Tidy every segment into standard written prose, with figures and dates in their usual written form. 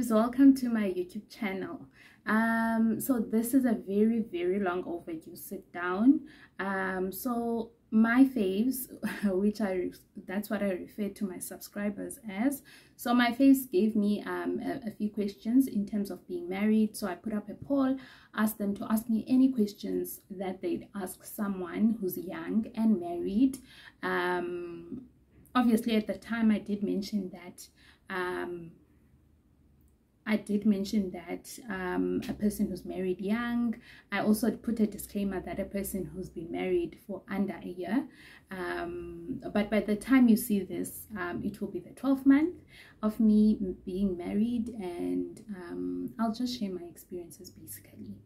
faves, welcome to my YouTube channel. So this is a very long overdue sit down. So my faves, that's what I refer to my subscribers as. So my faves gave me a few questions in terms of being married. So I put up a poll, asked them to ask me any questions that they'd ask someone who's young and married. Obviously at the time I did mention that a person who's married young. I also put a disclaimer that a person who's been married for under a year. But by the time you see this, it will be the 12th month of me being married, and I'll just share my experiences basically.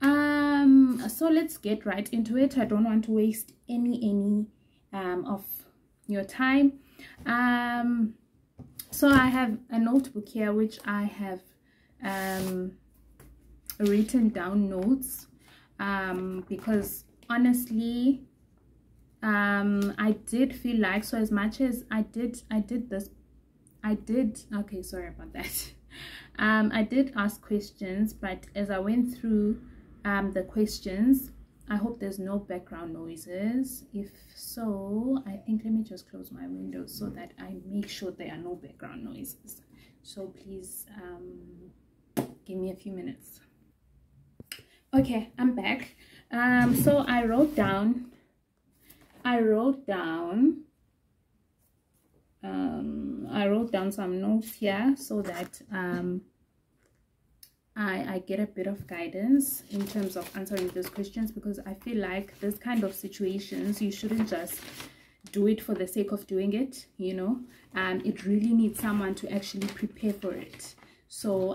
So let's get right into it. I don't want to waste any of your time. So I have a notebook here which I have written down notes because honestly I did feel like, so as much as I did okay, sorry about that. I did ask questions, but as I went through the questions, I hope there's no background noises. If so, I think let me just close my windows so that I make sure there are no background noises. So please give me a few minutes. Okay, I'm back. So I wrote down some notes here so that I get a bit of guidance in terms of answering those questions, because I feel like this kind of situations, you shouldn't just do it for the sake of doing it, you know. It really needs someone to actually prepare for it. So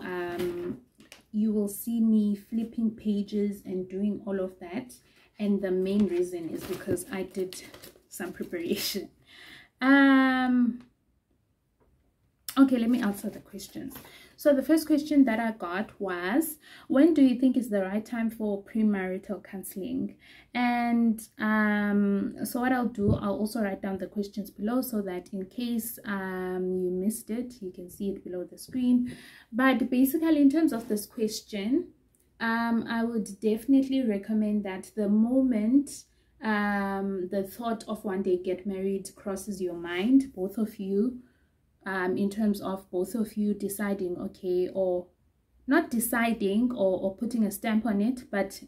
you will see me flipping pages and doing all of that, and the main reason is because I did some preparation. Okay, let me answer the questions. So the first question that I got was, when do you think is the right time for premarital counseling? And so what I'll do, I'll also write down the questions below so that in case you missed it, you can see it below the screen. But basically in terms of this question, I would definitely recommend that the moment the thought of one day get married crosses your mind, both of you, in terms of both of you deciding, okay, or not deciding or putting a stamp on it, but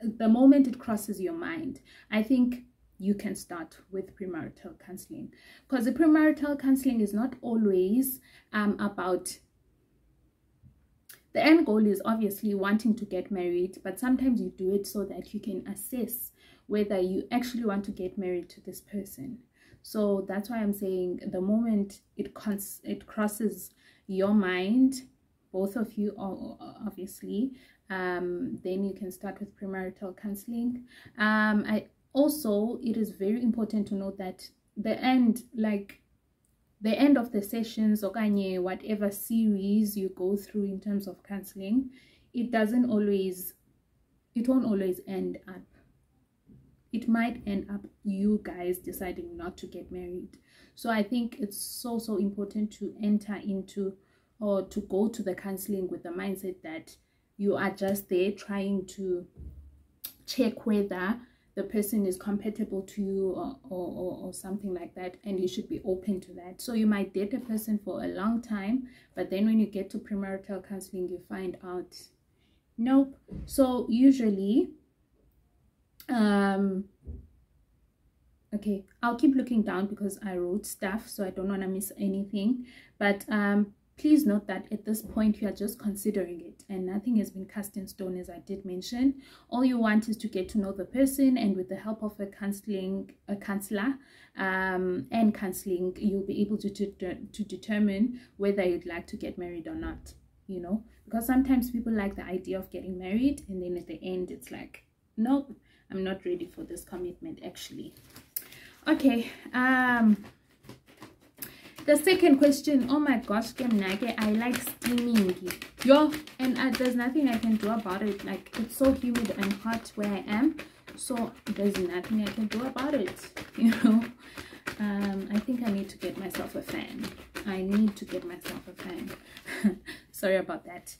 the moment it crosses your mind, I think you can start with premarital counseling, because the premarital counseling is not always about, the end goal is obviously wanting to get married, but sometimes you do it so that you can assess whether you actually want to get married to this person. So that's why I'm saying the moment it crosses your mind, both of you obviously, then you can start with premarital counseling. It is very important to note that the end of the sessions, or whatever series you go through in terms of counseling, it won't always end up. It might end up you guys deciding not to get married. So I think it's so important to enter into, or to go to the counseling with the mindset that you are just there trying to check whether the person is compatible to you or something like that, and you should be open to that. So you might date a person for a long time, but then when you get to premarital counseling, you find out nope. So usually okay, I'll keep looking down because I wrote stuff, so I don't want to miss anything. But please note that at this point you are just considering it, and nothing has been cast in stone, as I did mention. All you want is to get to know the person, and with the help of a counselor and counseling, you'll be able to determine whether you'd like to get married or not, you know, because sometimes people like the idea of getting married, and then at the end it's like, nope, I'm not ready for this commitment actually. Okay, the second question, oh my gosh, I like steaming, yo, and there's nothing I can do about it. Like, it's so humid and hot where I am, so there's nothing I can do about it, you know. I think I need to get myself a fan. I need to get myself a fan. Sorry about that.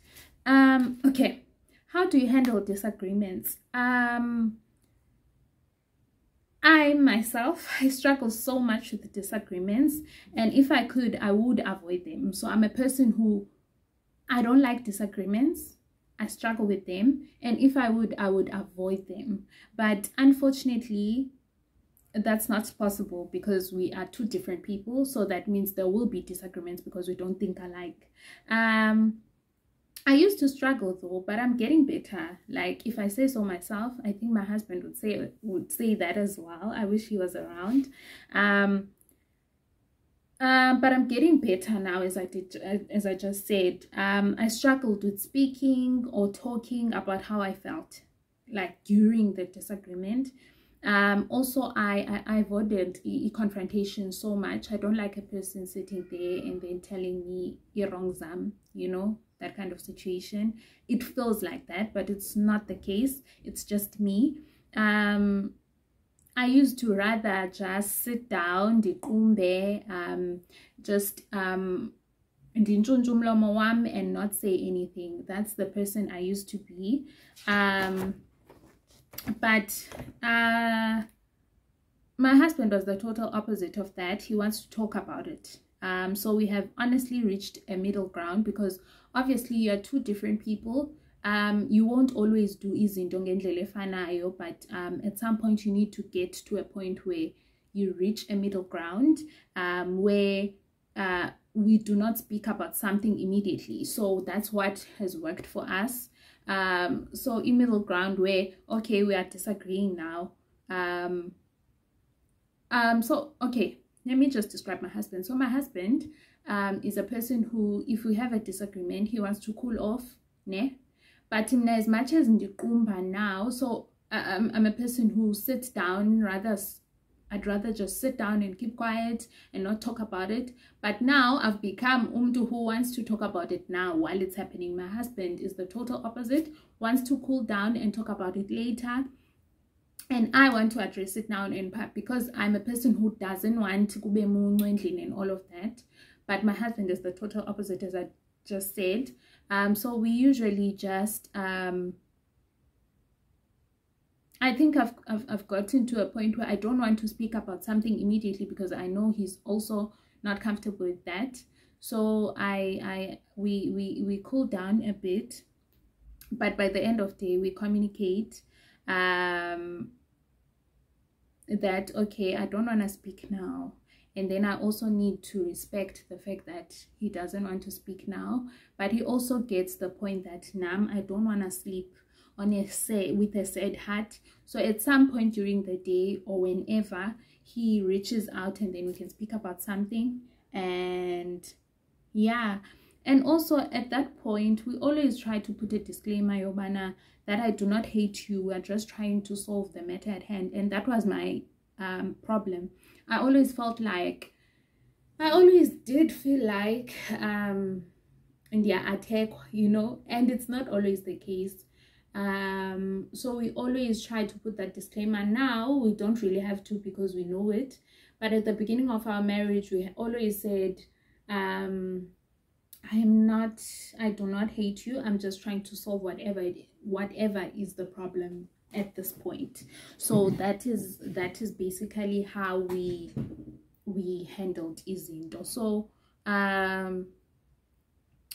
Okay, how do you handle disagreements? I myself, I struggle so much with disagreements, and if I could, I would avoid them. So I'm a person who, I don't like disagreements. I struggle with them, and if I would avoid them. But unfortunately, that's not possible because we are two different people. So that means there will be disagreements because we don't think alike. I used to struggle though, but I'm getting better. Like, if I say so myself, I think my husband would say that as well. I wish he was around. But I'm getting better now, as I just said. I struggled with speaking or talking about how I felt, like during the disagreement. Also, I avoided confrontation so much. I don't like a person sitting there and then telling me you're wrong, Zam, you know, that kind of situation. It feels like that, but it's not the case. It's just me. I used to rather just sit down, just and not say anything. That's the person I used to be. But my husband was the total opposite of that. He wants to talk about it. So we have honestly reached a middle ground, because obviously you're two different people. You won't always do izinto ngendlela efanayo, but at some point you need to get to a point where you reach a middle ground, where we do not speak about something immediately. So that's what has worked for us. So in middle ground where, okay, we are disagreeing now. So okay, let me just describe my husband. So my husband is a person who, if we have a disagreement, he wants to cool off, ne? But as much as ndikumba now, so I'm a person who sits down, I'd rather just sit down and keep quiet and not talk about it. But now I've become umdu who wants to talk about it now while it's happening. My husband is the total opposite, wants to cool down and talk about it later. And I want to address it now and because I'm a person who doesn't want to be and all of that. But my husband is the total opposite, as I just said. So we usually just I think I've gotten to a point where I don't want to speak about something immediately because I know he's also not comfortable with that. So we cool down a bit, but by the end of the day we communicate that, okay, I don't want to speak now. And then I also need to respect the fact that he doesn't want to speak now, but he also gets the point that, Nam, I don't want to sleep with a sad heart. So at some point during the day or whenever, he reaches out and then we can speak about something. And yeah, and also at that point we always try to put a disclaimer, Yobana, that I do not hate you, we're just trying to solve the matter at hand. And that was my problem. I always did feel like in their attack, you know, and it's not always the case. So we always try to put that disclaimer. Now we don't really have to because we know it, but at the beginning of our marriage we always said, I do not hate you, I'm just trying to solve whatever is the problem at this point. So that is basically how we handled izinto. So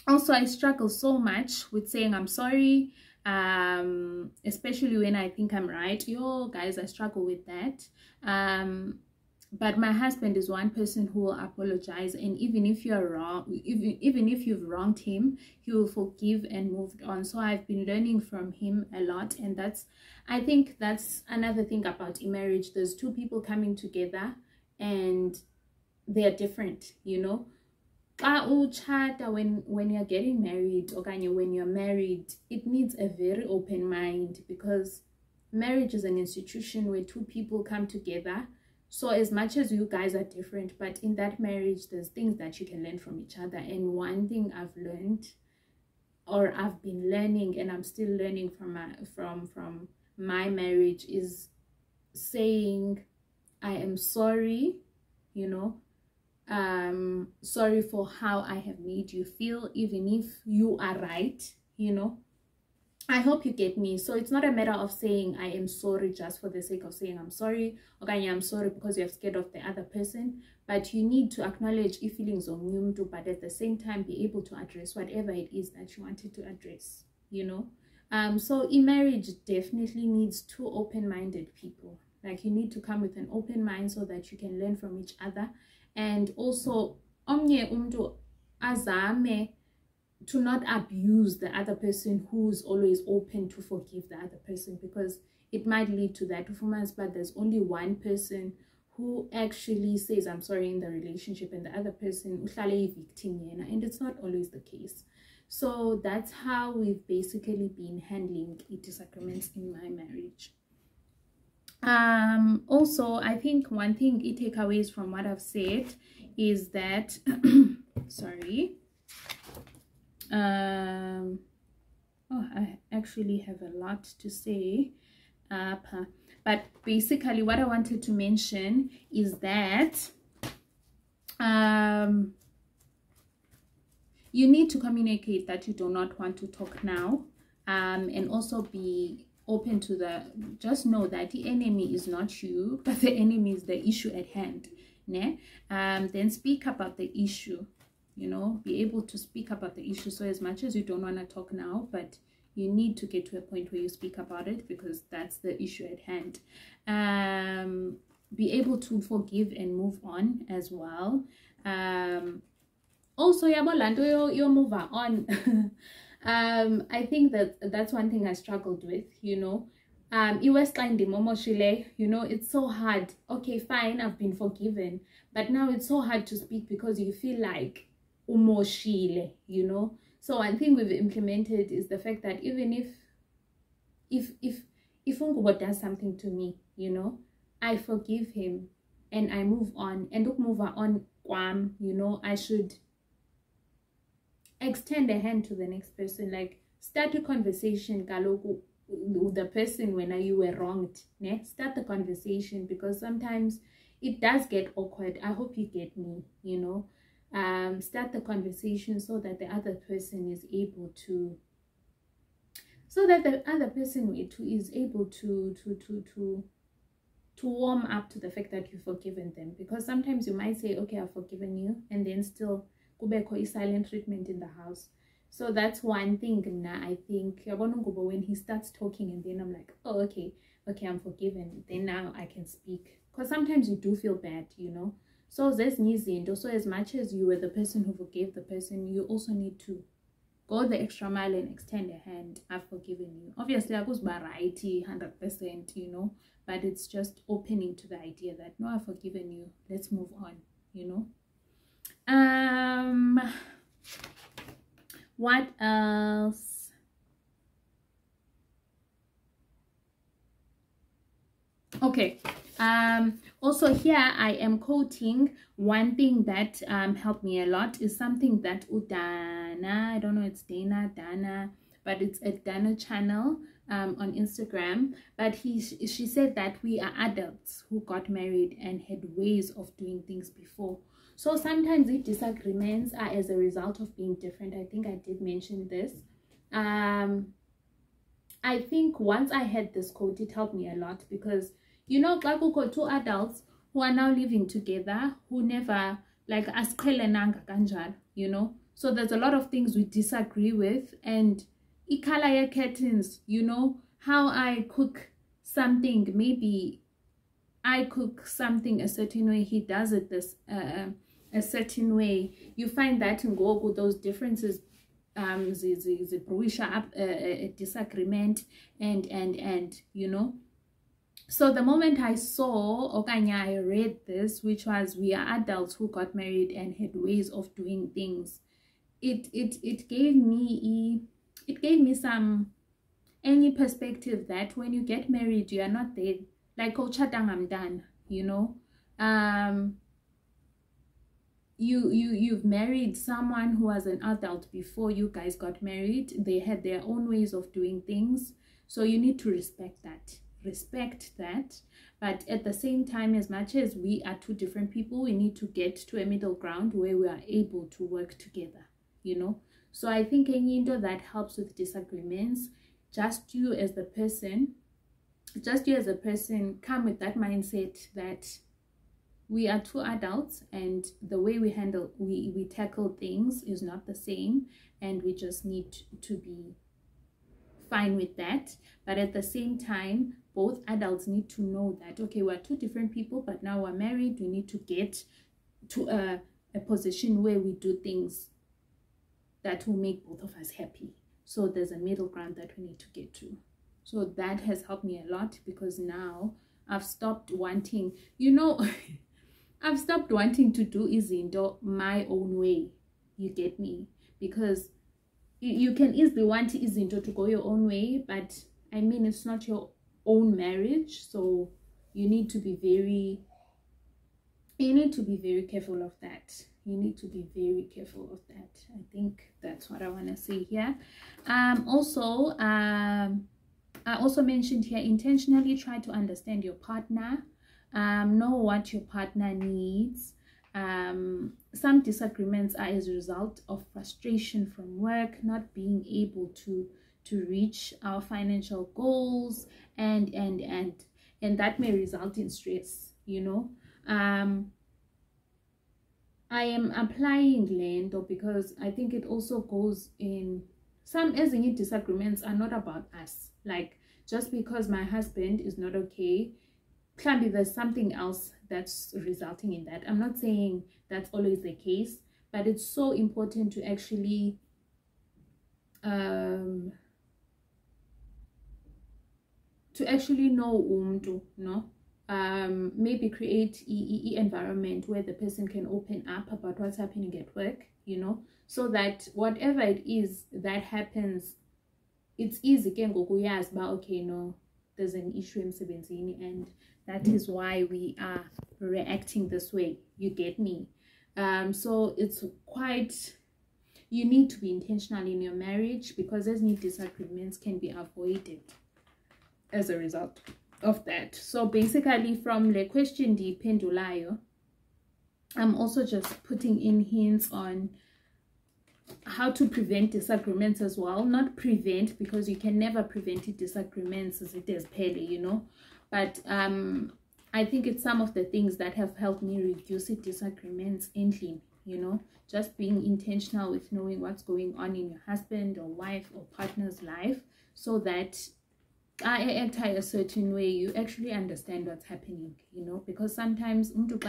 also I struggle so much with saying I'm sorry, especially when I think I'm right. Yo guys, I struggle with that. But my husband is one person who will apologize, and even if you're wrong, even if you've wronged him, he will forgive and move on. So I've been learning from him a lot, and I think that's another thing about a marriage. There's two people coming together and they're different, you know. When you're getting married, or when you're married, it needs a very open mind, because marriage is an institution where two people come together. So as much as you guys are different, but in that marriage there's things that you can learn from each other. And one thing I've learned, or I've been learning, and I'm still learning from my marriage, is saying I am sorry, you know, sorry for how I have made you feel, even if you are right, you know. I hope you get me. So it's not a matter of saying I am sorry just for the sake of saying I'm sorry, or I'm sorry because you're scared of the other person, but you need to acknowledge your feelings of nyumdu, but at the same time be able to address whatever it is that you wanted to address, you know. So in marriage definitely needs two open-minded people. Like, you need to come with an open mind so that you can learn from each other, and also omnye umntu azame to not abuse the other person who's always open to forgive the other person, because it might lead to that. But there's only one person who actually says I'm sorry in the relationship, and the other person uhlale victim, and it's not always the case. So that's how we've basically been handling disagreements in my marriage. Also, I think one thing takeaways from what I've said is that sorry, oh, I actually have a lot to say, but basically what I wanted to mention is that you need to communicate that you do not want to talk now, and also be open to just know that the enemy is not you, but the enemy is the issue at hand, né? Then speak about the issue, you know, be able to speak about the issue. So as much as you don't want to talk now, but you need to get to a point where you speak about it, because that's the issue at hand. Be able to forgive and move on as well. Also, you move on. I think that's one thing I struggled with, you know. You know, it's so hard. Okay, fine, I've been forgiven, but now it's so hard to speak because you feel like umoshile, you know. So one thing we've implemented is the fact that even if Ungubo does something to me, you know, I forgive him and I move on, and move on, you know, I should extend a hand to the next person, like start a conversation with the person when you were wronged, né? Start the conversation, because sometimes it does get awkward. I hope you get me, you know. Start the conversation so that the other person is able to is able to warm up to the fact that you've forgiven them. Because sometimes you might say, okay, I've forgiven you, and then still kubekho silent treatment in the house. So that's one thing. Now I think when he starts talking, and then I'm like, oh, okay, I'm forgiven, then now I can speak. Because sometimes you do feel bad, you know. So there's nizinto. So as much as you were the person who forgave the person, you also need to go the extra mile and extend a hand. I've forgiven you. Obviously, I was variety 100%, you know, but it's just opening to the idea that no, I've forgiven you. Let's move on, you know. What else? Okay. Also here I am quoting one thing that helped me a lot is something that Udana, I don't know, it's Dana, but it's a Dana channel on Instagram, but she said that we are adults who got married and had ways of doing things before. So sometimes the disagreements are as a result of being different. I think I did mention this. I think once I had this quote, it helped me a lot, because you know, got two adults who are now living together, who never, like, asqhelenanga kanjalo, you know. So there's a lot of things we disagree with, and ikalaya curtains, you know, how I cook something, maybe I cook something a certain way, he does it a certain way. You find that in Gogo, those differences the bruisha up a disagreement and you know. So the moment I saw Okanya, I read this, which was we are adults who got married and had ways of doing things. It gave me some any perspective that when you get married, you are not there like Ochatang, I'm done, you know. You've married someone who was an adult before you guys got married. They had their own ways of doing things, so you need to respect that, respect that. But at the same time, as much as we are two different people, we need to get to a middle ground where we are able to work together, you know. So I think into that helps with disagreements. Just you as a person come with that mindset that we are two adults and the way we tackle things is not the same, and we just need to be fine with that. But at the same time, both adults need to know that, okay, we're two different people, but now we're married. We need to get to a position where we do things that will make both of us happy. So there's a middle ground that we need to get to. So that has helped me a lot, because now I've stopped wanting, you know, I've stopped wanting to do izinto my own way. You get me? Because you can easily want izinto to go your own way, but I mean, it's not your own marriage, so you need to be very careful of that. You need to be very careful of that. I think that's what I want to say here. I also mentioned here, intentionally try to understand your partner. Know what your partner needs. Some disagreements are as a result of frustration from work, not being able to reach our financial goals, and that may result in stress, you know. I am applying Lendo because I think it also goes in some ezinye disagreements are not about us. Like, just because my husband is not okay, clearly there's something else that's resulting in that. I'm not saying that's always the case, but it's so important to actually know umuntu, no? Maybe create an environment where the person can open up about what's happening at work, you know, so that whatever it is that happens, it's easy again go yes, but okay, no, there's an issue in Sebenzini, and that is why we are reacting this way. You get me? So it's quite, you need to be intentional in your marriage, because as many disagreements can be avoided as a result of that. So basically, from the question pendulayo, I'm also just putting in hints on how to prevent disagreements as well. Not prevent, because you can never prevent disagreements as it is pele, you know, but I think it's some of the things that have helped me reduce disagreements in, you know, just being intentional with knowing what's going on in your husband or wife or partner's life, so that I act a certain way, you actually understand what's happening, you know, because sometimes you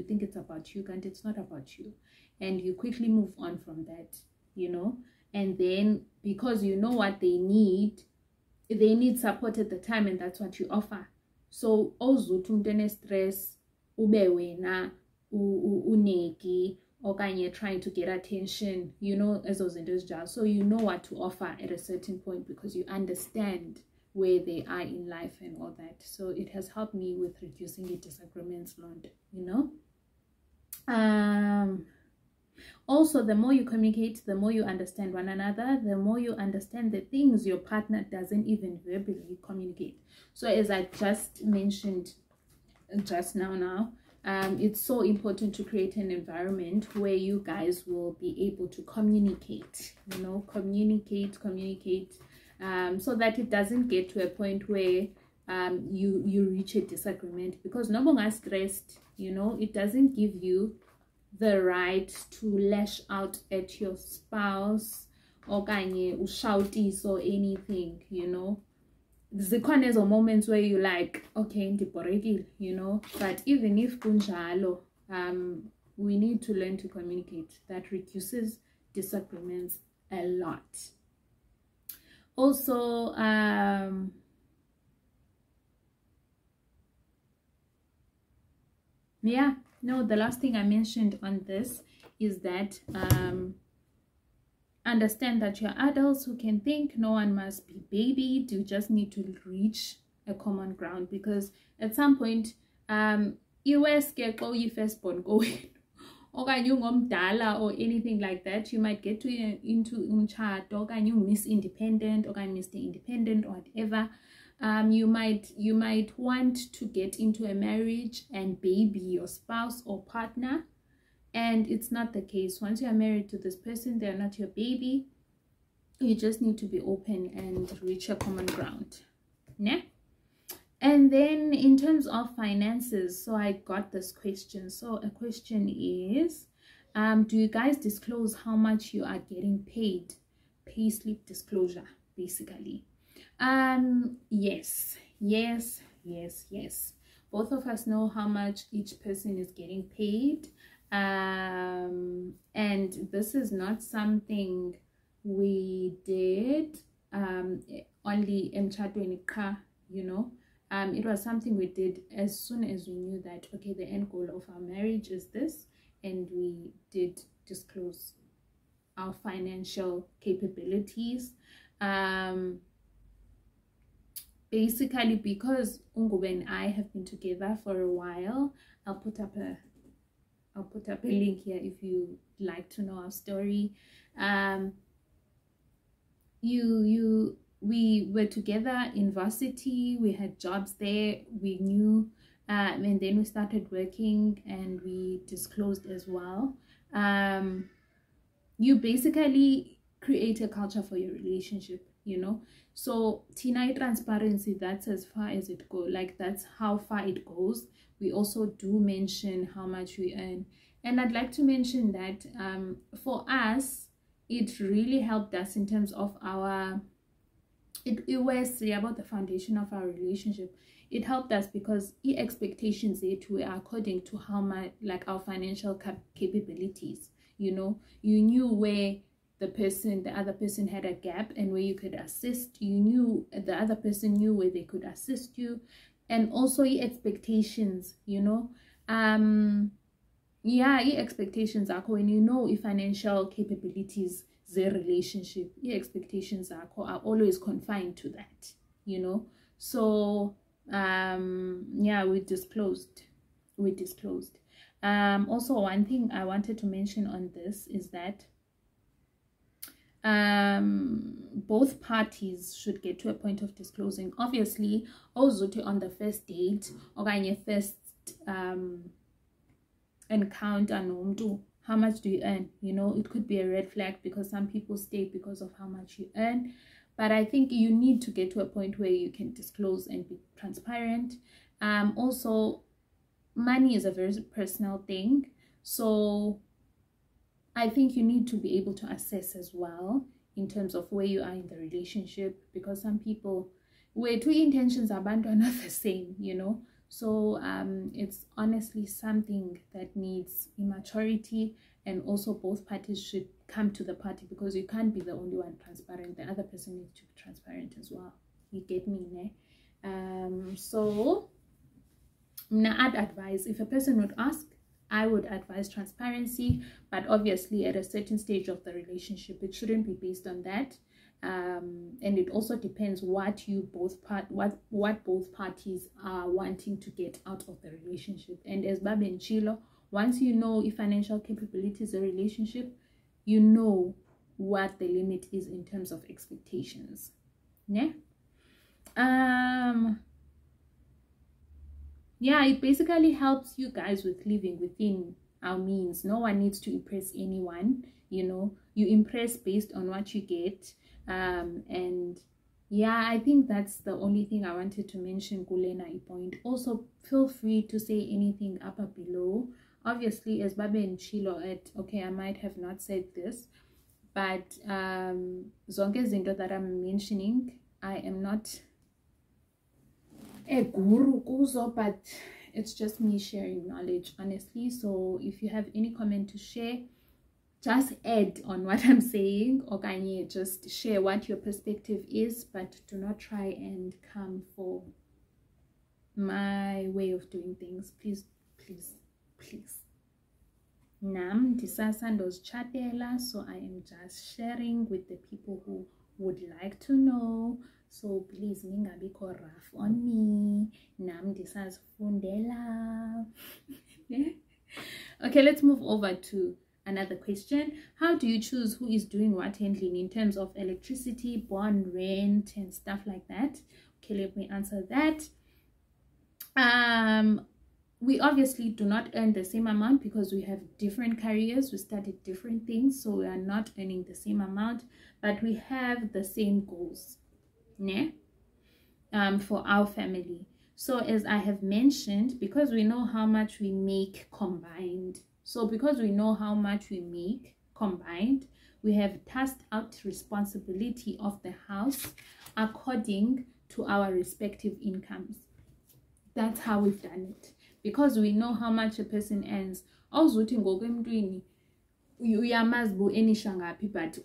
think it's about you, and it's not about you, and you quickly move on from that, you know. And then because you know what they need support at the time, and that's what you offer. So ozuthi stress ube wena uneki okanye trying to get attention, you know, as those individuals. So you know what to offer at a certain point, because you understand where they are in life and all that. So it has helped me with reducing the disagreements load, you know. Also, the more you communicate, the more you understand one another, the more you understand the things your partner doesn't even verbally communicate. So as I just mentioned just now, it's so important to create an environment where you guys will be able to communicate, you know, communicate, so that it doesn't get to a point where you reach a disagreement, because no one is stressed, you know, it doesn't give you the right to lash out at your spouse or kanye ushouties or anything, you know. There's a moments where you like, okay, you know, but even if kunjalo, we need to learn to communicate. That reduces disagreements a lot. Also, yeah, no, the last thing I mentioned on this is that understand that you're adults who can think. No one must be babied. You just need to reach a common ground, because at some point you were scared you first born going or anything like that. You might get into umchato, or you miss independent, or Mr. Independent, or whatever. you might want to get into a marriage and baby your spouse or partner, and it's not the case. Once you are married to this person, they're not your baby. You just need to be open and reach a common ground. Yeah. And then in terms of finances, so I got this question. So a question is, do you guys disclose how much you are getting paid? Pay slip disclosure, basically. Yes. Both of us know how much each person is getting paid. And this is not something we did only emchatweni qha, you know. It was something we did as soon as we knew that, okay, the end goal of our marriage is this, and we did disclose our financial capabilities. Basically, because Ungube and I have been together for a while, I'll put up a link here if you like to know our story. We were together in varsity, we had jobs there, we knew, and then we started working and we disclosed as well. You basically create a culture for your relationship, you know. So Tina transparency, that's as far as it goes, like that's how far it goes. We also do mention how much we earn, and I'd like to mention that for us, it really helped us in terms of our, it was about the foundation of our relationship. It helped us because the expectations that were according to how much, like our financial capabilities, you know. You knew where the other person had a gap and where you could assist. You knew the other person knew where they could assist you, and also your expectations, you know. Yeah, your expectations are when you know your financial capabilities, their relationship, your expectations are always confined to that, you know. So yeah, we disclosed. Also, one thing I wanted to mention on this is that both parties should get to a point of disclosing. Obviously, also on the first date or on your first encounter, how much do you earn? You know, it could be a red flag because some people stay because of how much you earn. But I think you need to get to a point where you can disclose and be transparent. Also, money is a very personal thing, so I think you need to be able to assess as well in terms of where you are in the relationship, because some people, where two intentions are not the same, you know. So it's honestly something that needs immaturity, and also both parties should come to the party, because you can't be the only one transparent. The other person needs to be transparent as well. You get me, ne? So I'd advise, if a person would ask, I would advise transparency, but obviously at a certain stage of the relationship, it shouldn't be based on that. And it also depends what both parties are wanting to get out of the relationship. And as Babe and Chilo, once you know if financial capabilities a relationship, you know what the limit is in terms of expectations. Yeah. Yeah, it basically helps you guys with living within our means. No one needs to impress anyone, you know. You impress based on what you get. And yeah, I think that's the only thing I wanted to mention, Kulena point. Also, feel free to say anything up or below. Obviously, as Babe and Chilo okay, I might have not said this, but zonke zinto that I'm mentioning, I am not a guru kuzo, but it's just me sharing knowledge, honestly. So if you have any comment to share, just add on what I'm saying, or can you just share what your perspective is, but do not try and come for my way of doing things. Please. Nam disasandos chatela, so I am just sharing with the people who would like to know. So please ningabiko rough on me. Nam disas fundela. Okay, let's move over to Another question, how do you choose who is doing what handling in terms of electricity, bond, rent, and stuff like that? Okay, let me answer that. We obviously do not earn the same amount because we have different careers, we studied different things, so we are not earning the same amount, but we have the same goals, yeah? For our family. So as I have mentioned, because we know how much we make combined, so because we know how much we make combined, we have tasked out responsibility of the house according to our respective incomes. That's how we've done it, because we know how much a person earns. But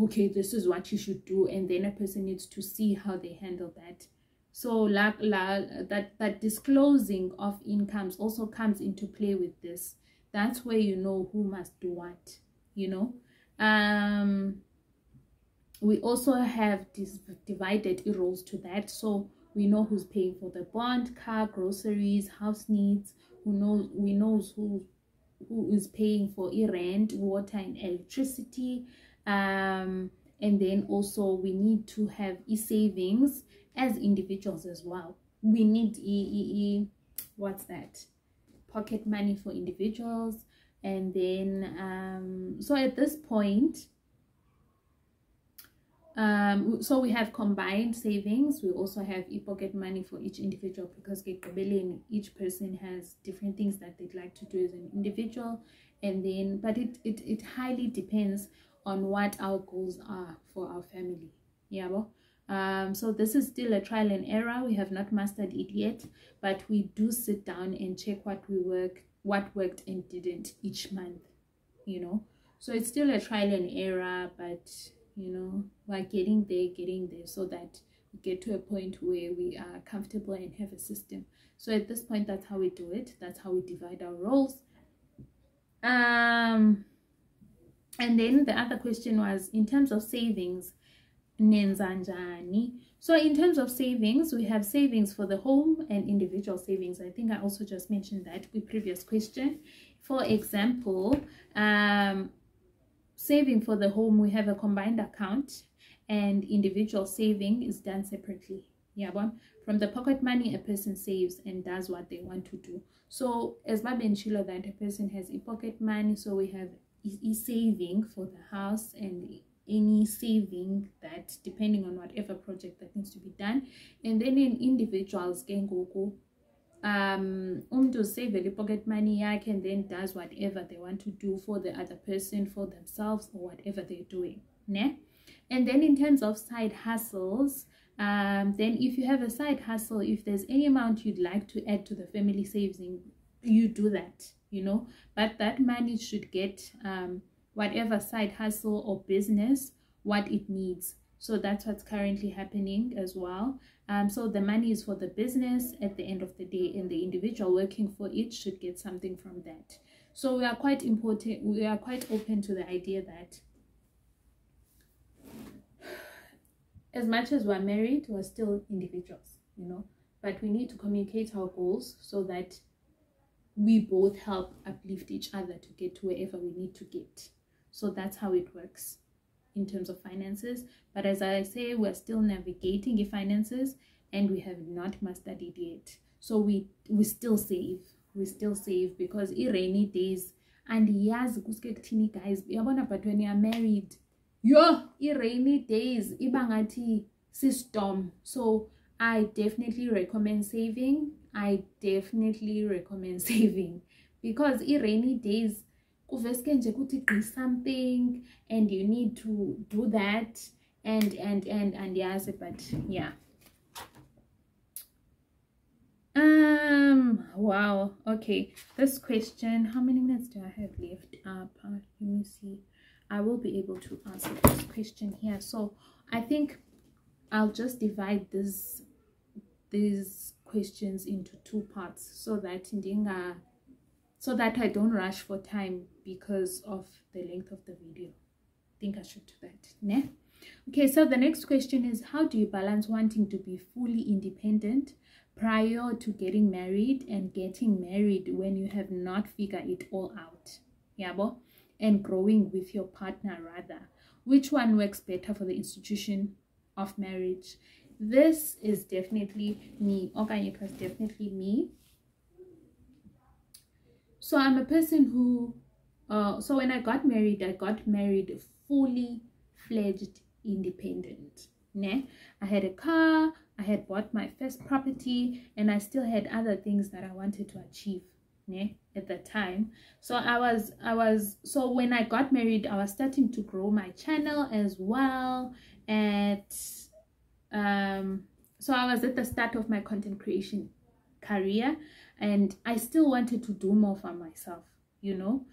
okay, this is what you should do, and then a person needs to see how they handle that. So that disclosing of incomes also comes into play with this. That's where you know who must do what, you know. We also have divided roles to that, so we know who's paying for the bond, car, groceries, house needs. We know who is paying for rent, water, and electricity. And then also we need to have savings as individuals as well. We need what's that, pocket money for individuals. And then so at this point, so we have combined savings. We also have pocket money for each individual, because each person has different things that they'd like to do as an individual. And then but it highly depends on what our goals are for our family, yeah. So this is still a trial and error. We have not mastered it yet, but we do sit down and check what worked and didn't each month, you know. So it's still a trial and error, but you know, we're getting there so that we get to a point where we are comfortable and have a system. So at this point, that's how we do it. That's how we divide our roles. And then the other question was, in terms of savings, nenzanjani. So in terms of savings, we have savings for the home and individual savings. I think I also just mentioned that with previous question. For example, saving for the home, we have a combined account, and individual saving is done separately, yeah. From the pocket money, a person saves and does what they want to do. So as Babe and Sheila, that a person has pocket money, so we have saving for the house and any saving that depending on whatever project that needs to be done. And then in individuals, save a pocket money yakhe and then does whatever they want to do for the other person, for themselves, or whatever they're doing, né? And then in terms of side hustles, then if you have a side hustle, if there's any amount you'd like to add to the family saving, you do that, you know. But that money should get whatever side hustle or business what it needs. So that's what's currently happening as well. So the money is for the business at the end of the day, and the individual working for it should get something from that. So we are quite open to the idea that as much as we're married, we're still individuals, you know, but we need to communicate our goals so that we both help uplift each other to get to wherever we need to get. So that's how it works in terms of finances. But as I say, we're still navigating the finances and we have not mastered it yet. So we still save. We still save, because rainy days, and yes, guys, but when you are married, rainy days, ibangati system. So I definitely recommend saving. Because rainy days, something and you need to do that and yes, but yeah. Wow, okay, this question, how many minutes do I have left? Let me see. I will be able to answer this question here. So I think I'll just divide these questions into two parts so that I don't rush for time because of the length of the video. I think I should do that, né? Okay, so the next question is, how do you balance wanting to be fully independent prior to getting married and getting married when you have not figured it all out? Yeah, and growing with your partner rather. Which one works better for the institution of marriage? This is definitely me. Organic is definitely me. So I'm a person who, so when I got married fully fledged independent. Ne? I had a car, I had bought my first property, and I still had other things that I wanted to achieve, ne, at the time. So so when I got married, I was starting to grow my channel as well. So I was at the start of my content creation career, and I still wanted to do more for myself, you know.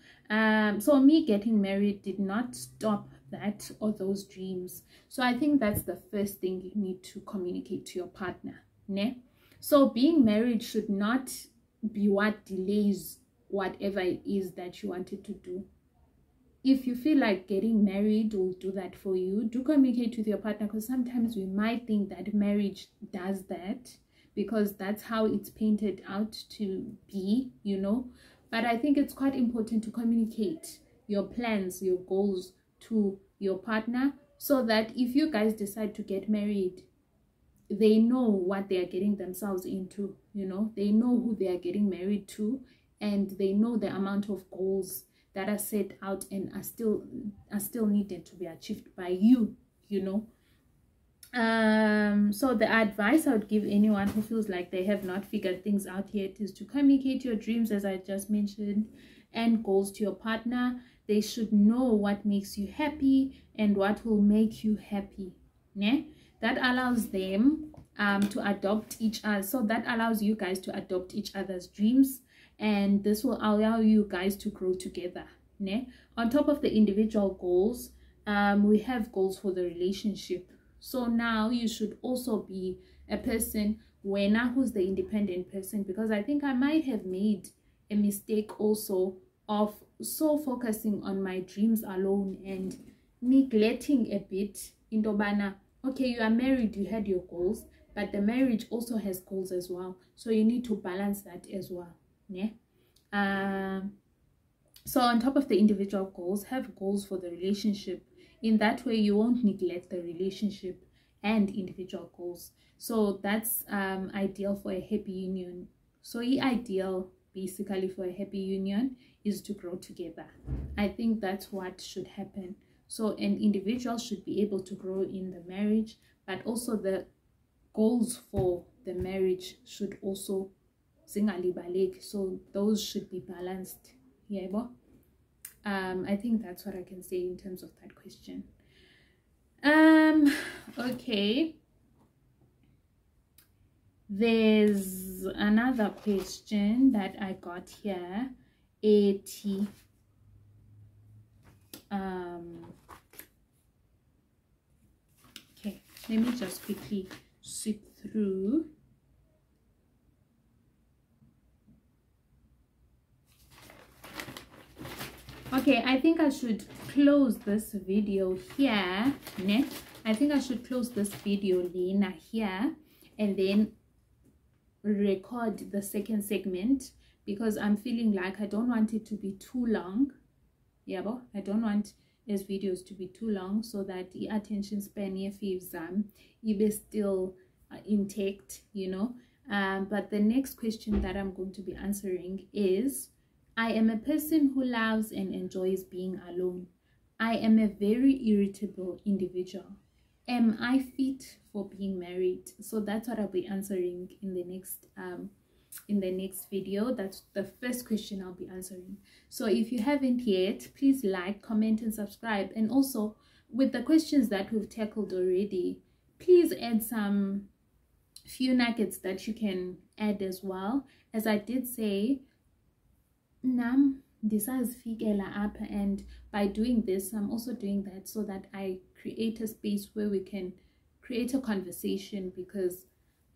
So me getting married did not stop that or those dreams. So I think that's the first thing you need to communicate to your partner, ne? So being married should not be what delays whatever it is that you wanted to do. If you feel like getting married will do that for you, do communicate with your partner, because sometimes we might think that marriage does that because that's how it's painted out to be, you know. But I think it's quite important to communicate your plans, your goals to your partner, so that if you guys decide to get married, they know what they are getting themselves into, you know. They know who they are getting married to, and they know the amount of goals that are set out and are still needed to be achieved by you, you know. So the advice I would give anyone who feels like they have not figured things out yet is to communicate your dreams, as I just mentioned, and goals to your partner. They should know what makes you happy and what will make you happy, ne? That allows them to adopt each other. So that allows you guys to adopt each other's dreams, and this will allow you guys to grow together, ne? On top of the individual goals, we have goals for the relationship. So now you should also be a person who's the independent person, because I think I might have made a mistake also of so focusing on my dreams alone and neglecting a bit into bana. Okay, you are married, you had your goals, but the marriage also has goals as well, so you need to balance that as well, yeah. So on top of the individual goals, have goals for the relationship. In that way you won't neglect the relationship and individual goals. So that's ideal for a happy union. So the ideal basically for a happy union is to grow together. I think that's what should happen. So an individual should be able to grow in the marriage, but also the goals for the marriage should also zingalibaleki. So those should be balanced. Yeah, I think that's what I can say in terms of that question. Okay, there's another question that I got here. Okay, let me just quickly sweep through. Okay, I think I should close this video here, ne? I think I should close this video Lena here and then record the second segment, because I'm feeling like I don't want it to be too long. Yeah, I don't want these videos to be too long, so that the attention span is still intact, you know. But the next question that I'm going to be answering is, I am a person who loves and enjoys being alone. I am a very irritable individual. Am I fit for being married? So that's what I'll be answering in the next video. That's the first question I'll be answering. So if you haven't yet, please like, comment, and subscribe. And also, with the questions that we've tackled already, please add some few nuggets that you can add as well. As I did say, this has fikela up, and by doing this I'm also doing that so that I create a space where we can create a conversation, because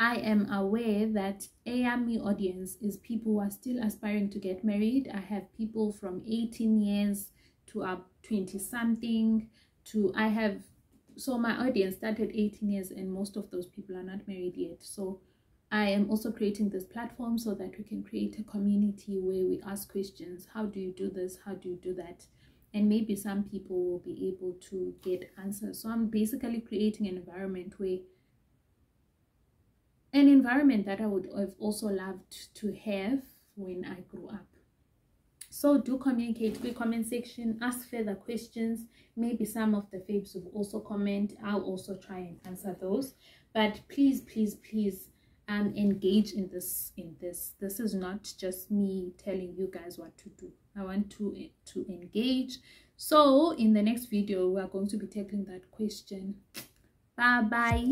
I am aware that AME audience is people who are still aspiring to get married. I have people from 18 years to up 20 something to so my audience started 18 years and most of those people are not married yet. So I am also creating this platform so that we can create a community where we ask questions. How do you do this? How do you do that? and maybe some people will be able to get answers. So I'm basically creating an environment that I would have also loved to have when I grew up. So do communicate in the comment section, ask further questions. Maybe some of the faves will also comment. I'll also try and answer those. But please, please, please engage in this. This is not just me telling you guys what to do. I want to engage. So in the next video, we are going to be tackling that question. Bye bye.